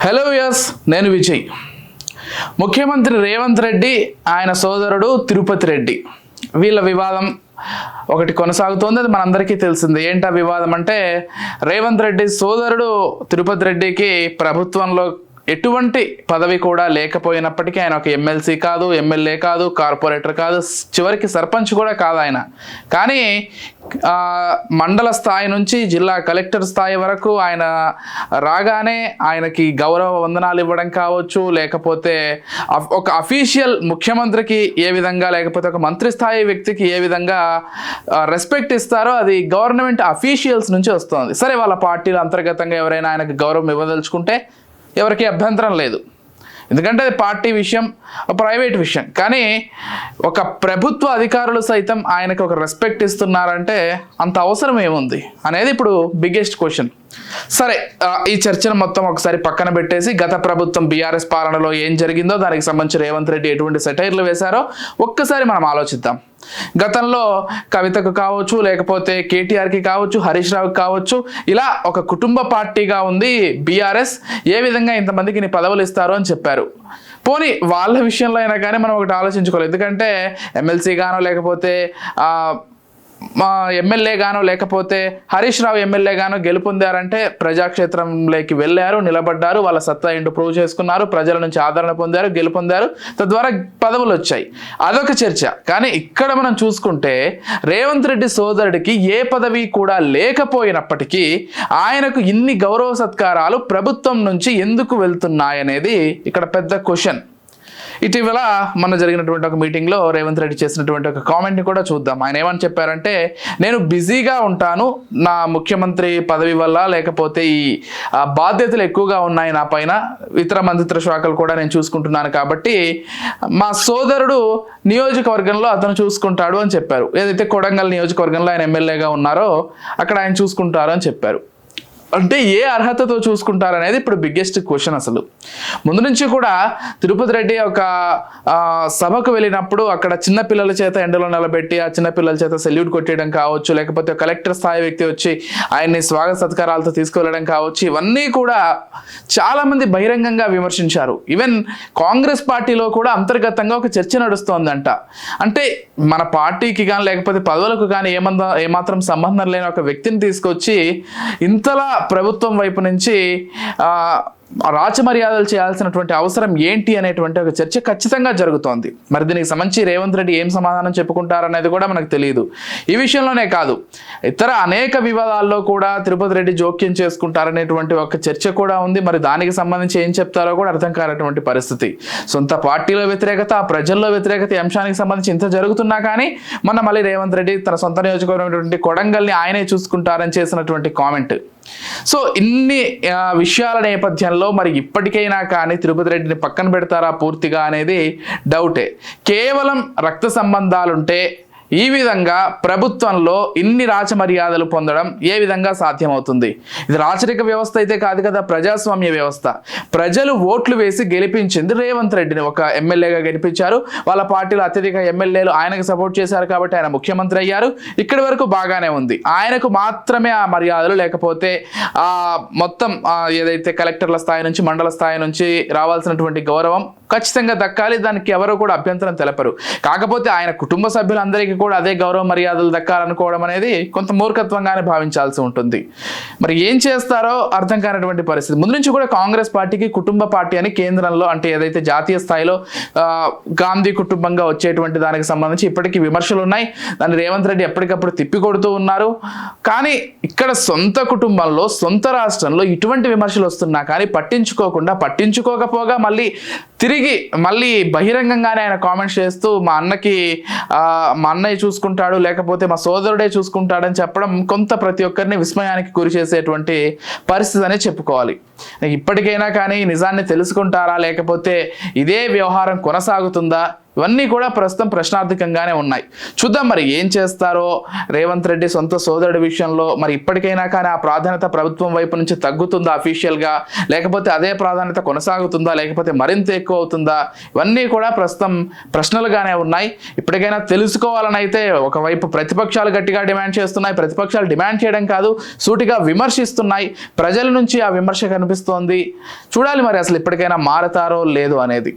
Hello yes నేను విజయ్. ముఖ్యమంత్రి రేవంత్ రెడ్డి ఆయన సోదరుడు తిరుపతి రెడ్డి వీళ్ళ వివాదం ఒకటి కొనసాగుతోంది. అది మనందరికీ తెలిసింది. ఏంటా వివాదం అంటే రేవంత్ రెడ్డి సోదరుడు తిరుపతి రెడ్డికి ప్రభుత్వంలో ఎటువంటి పదవి కూడా లేకపోయినప్పటికీ ఆయన ఒక ఎమ్మెల్సీ కాదు, ఎమ్మెల్యే కాదు, కార్పొరేటర్ కాదు, చివరికి సర్పంచ్ కూడా కాదు ఆయన. కానీ మండల స్థాయి నుంచి జిల్లా కలెక్టర్ స్థాయి వరకు ఆయన రాగానే ఆయనకి గౌరవ వందనాలు ఇవ్వడం కావచ్చు, లేకపోతే ఒక అఫీషియల్ ముఖ్యమంత్రికి ఏ విధంగా, లేకపోతే ఒక మంత్రి స్థాయి వ్యక్తికి ఏ విధంగా రెస్పెక్ట్ ఇస్తారో అది గవర్నమెంట్ అఫీషియల్స్ నుంచి వస్తుంది. సరే, వాళ్ళ పార్టీలు అంతర్గతంగా ఎవరైనా ఆయనకు గౌరవం ఇవ్వదలుచుకుంటే ఎవరికి అభ్యంతరం లేదు, ఎందుకంటే అది పార్టీ విషయం, ప్రైవేట్ విషయం. కానీ ఒక ప్రభుత్వ అధికారులు సైతం ఆయనకు ఒక రెస్పెక్ట్ ఇస్తున్నారంటే అంత అవసరం ఏముంది అనేది ఇప్పుడు బిగ్గెస్ట్ క్వశ్చన్. సరే, ఈ చర్చను మొత్తం ఒకసారి పక్కన పెట్టేసి గత ప్రభుత్వం బీఆర్ఎస్ పాలనలో ఏం జరిగిందో, దానికి సంబంధించి రేవంత్ రెడ్డి ఎటువంటి సెటైర్లు వేశారో ఒక్కసారి మనం ఆలోచిద్దాం. గతంలో కవితకు కావచ్చు, లేకపోతే కేటీఆర్కి కావచ్చు, హరీష్ రావుకి కావచ్చు, ఇలా ఒక కుటుంబ పార్టీగా ఉంది బీఆర్ఎస్. ఏ విధంగా ఇంతమందికి నీ పదవులు ఇస్తారు అని చెప్పారు. పోనీ వాళ్ళ విషయంలో అయినా కానీ మనం ఒకటి ఆలోచించుకోవాలి. ఎందుకంటే ఎమ్మెల్సీ గానో, లేకపోతే ఎమ్మెల్యే గానో, లేకపోతే హరీష్ రావు ఎమ్మెల్యే గానో గెలుపొందారంటే ప్రజాక్షేత్రంలోకి వెళ్ళారు, నిలబడ్డారు, వాళ్ళ సత్తా ఏంటో ప్రూవ్ చేసుకున్నారు, ప్రజల నుంచి ఆదరణ పొందారు, గెలుపొందారు, తద్వారా పదవులు వచ్చాయి. అదొక చర్చ. కానీ ఇక్కడ మనం చూసుకుంటే రేవంత్ రెడ్డి సోదరుడికి ఏ పదవి కూడా లేకపోయినప్పటికీ ఆయనకు ఇన్ని గౌరవ సత్కారాలు ప్రభుత్వం నుంచి ఎందుకు వెళ్తున్నాయనేది ఇక్కడ పెద్ద క్వశ్చన్. ఇటీవల మన జరిగినటువంటి ఒక మీటింగ్లో రేవంత్ రెడ్డి చేసినటువంటి ఒక కామెంట్ని కూడా చూద్దాం. ఆయన ఏమని చెప్పారంటే, నేను బిజీగా ఉంటాను, నా ముఖ్యమంత్రి పదవి వల్ల, లేకపోతే ఈ బాధ్యతలు ఎక్కువగా ఉన్నాయి నా పైన, ఇతర మంత్రిత్వ శాఖలు కూడా నేను చూసుకుంటున్నాను, కాబట్టి మా సోదరుడు నియోజకవర్గంలో అతను చూసుకుంటాడు అని చెప్పారు. ఏదైతే కొడంగల్ నియోజకవర్గంలో ఆయన ఎమ్మెల్యేగా ఉన్నారో అక్కడ ఆయన చూసుకుంటారు అని చెప్పారు. అంటే ఏ అర్హతతో చూసుకుంటారనేది ఇప్పుడు బిగ్గెస్ట్ క్వశ్చన్. అసలు ముందు నుంచి కూడా తిరుపతి రెడ్డి ఒక సభకు వెళ్ళినప్పుడు అక్కడ చిన్నపిల్లల చేత ఎండలో నిలబెట్టి ఆ చిన్నపిల్లల చేత సెల్యూట్ కొట్టేయడం కావచ్చు, లేకపోతే కలెక్టర్ స్థాయి వ్యక్తి వచ్చి ఆయన్ని స్వాగత సత్కారాలతో తీసుకువెళ్ళడం కావచ్చు, ఇవన్నీ కూడా చాలామంది బహిరంగంగా విమర్శించారు. ఈవెన్ కాంగ్రెస్ పార్టీలో కూడా అంతర్గతంగా ఒక చర్చ నడుస్తోందంట. అంటే మన పార్టీకి కానీ, లేకపోతే పదవులకు కానీ ఏమాత్రం సంబంధం లేని ఒక వ్యక్తిని తీసుకొచ్చి ఇంతలా ప్రభుత్వం వైపు నుంచి రాచమర్యాదలు చేయాల్సినటువంటి అవసరం ఏంటి అనేటువంటి ఒక చర్చ ఖచ్చితంగా జరుగుతోంది. మరి దీనికి సంబంధించి రేవంత్ రెడ్డి ఏం సమాధానం చెప్పుకుంటారనేది కూడా మనకు తెలియదు. ఈ విషయంలోనే కాదు, ఇతర అనేక వివాదాల్లో కూడా తిరుపతి రెడ్డి జోక్యం చేసుకుంటారనేటువంటి ఒక చర్చ కూడా ఉంది. మరి దానికి సంబంధించి ఏం చెప్తారో కూడా అర్థం కానటువంటి పరిస్థితి. సొంత పార్టీలో వ్యతిరేకత, ప్రజల్లో వ్యతిరేకత, ఈ అంశానికి సంబంధించి ఇంత జరుగుతున్నా కానీ మొన్న మళ్ళీ రేవంత్ రెడ్డి తన సొంత నియోజకవర్గం కొడంగల్ని ఆయనే చూసుకుంటారని చేసినటువంటి కామెంట్. సో ఇన్ని విషయాల నేపథ్యంలో మరి ఇప్పటికైనా కానీ తిరుపతి రెడ్డిని పక్కన పెడతారా పూర్తిగా అనేది డౌటే. కేవలం రక్త సంబంధాలుంటే ఈ విధంగా ప్రభుత్వంలో ఇన్ని రాచమర్యాదలు పొందడం ఏ విధంగా సాధ్యమవుతుంది? ఇది రాచరిక వ్యవస్థ అయితే కాదు కదా, ప్రజాస్వామ్య వ్యవస్థ. ప్రజలు ఓట్లు వేసి గెలిపించింది రేవంత్ రెడ్డిని, ఒక ఎమ్మెల్యేగా గెలిపించారు. వాళ్ళ పార్టీలో అత్యధిక ఎమ్మెల్యేలు ఆయనకు సపోర్ట్ చేశారు కాబట్టి ఆయన ముఖ్యమంత్రి అయ్యారు. ఇక్కడి వరకు బాగానే ఉంది. ఆయనకు మాత్రమే ఆ మర్యాదలు, లేకపోతే మొత్తం ఏదైతే కలెక్టర్ల స్థాయి నుంచి మండల స్థాయి నుంచి రావాల్సినటువంటి గౌరవం ఖచ్చితంగా దక్కాలి. దానికి ఎవరు కూడా అభ్యంతరం తెలపరు. కాకపోతే ఆయన కుటుంబ సభ్యులందరికీ కూడా అదే గౌరవ మర్యాదలు దక్కాలనుకోవడం అనేది కొంత మూర్ఖత్వంగానే భావించాల్సి ఉంటుంది. మరి ఏం చేస్తారో అర్థం కానటువంటి పరిస్థితి. ముందు నుంచి కూడా కాంగ్రెస్ పార్టీకి కుటుంబ పార్టీ అని కేంద్రంలో, అంటే ఏదైతే జాతీయ స్థాయిలో గాంధీ కుటుంబంగా వచ్చేటువంటి దానికి సంబంధించి ఇప్పటికీ విమర్శలు ఉన్నాయి. దాన్ని రేవంత్ రెడ్డి ఎప్పటికప్పుడు తిప్పికొడుతూ ఉన్నారు. కానీ ఇక్కడ సొంత కుటుంబంలో, సొంత రాష్ట్రంలో ఇటువంటి విమర్శలు వస్తున్నా కానీ పట్టించుకోకపోగా మళ్ళీ బహిరంగంగానే ఆయన కామెంట్స్ చేస్తూ మా అన్నయ్య చూసుకుంటాడు, లేకపోతే మా సోదరుడే చూసుకుంటాడని చెప్పడం కొంత ప్రతి ఒక్కరిని విస్మయానికి గురి చేసేటువంటి పరిస్థితి అనే చెప్పుకోవాలి. ఇప్పటికైనా కానీ నిజాన్ని తెలుసుకుంటారా, లేకపోతే ఇదే వ్యవహారం కొనసాగుతుందా? ఇవన్నీ కూడా ప్రస్తుతం ప్రశ్నార్థకంగానే ఉన్నాయి. చూద్దాం మరి ఏం చేస్తారో రేవంత్ రెడ్డి సొంత సోదరుడి విషయంలో. మరి ఇప్పటికైనా కానీ ఆ ప్రాధాన్యత ప్రభుత్వం వైపు నుంచి తగ్గుతుందా అఫీషియల్గా, లేకపోతే అదే ప్రాధాన్యత కొనసాగుతుందా, లేకపోతే మరింత ఎక్కువ అవుతుందా, ఇవన్నీ కూడా ప్రస్తుతం ప్రశ్నలుగానే ఉన్నాయి. ఇప్పటికైనా తెలుసుకోవాలని అయితే ఒకవైపు ప్రతిపక్షాలు గట్టిగా డిమాండ్ చేస్తున్నాయి. ప్రతిపక్షాలు డిమాండ్ చేయడం కాదు, సూటిగా విమర్శిస్తున్నాయి. ప్రజల నుంచి ఆ విమర్శ కనిపిస్తోంది. చూడాలి మరి అసలు ఇప్పటికైనా మారతారో లేదో అనేది.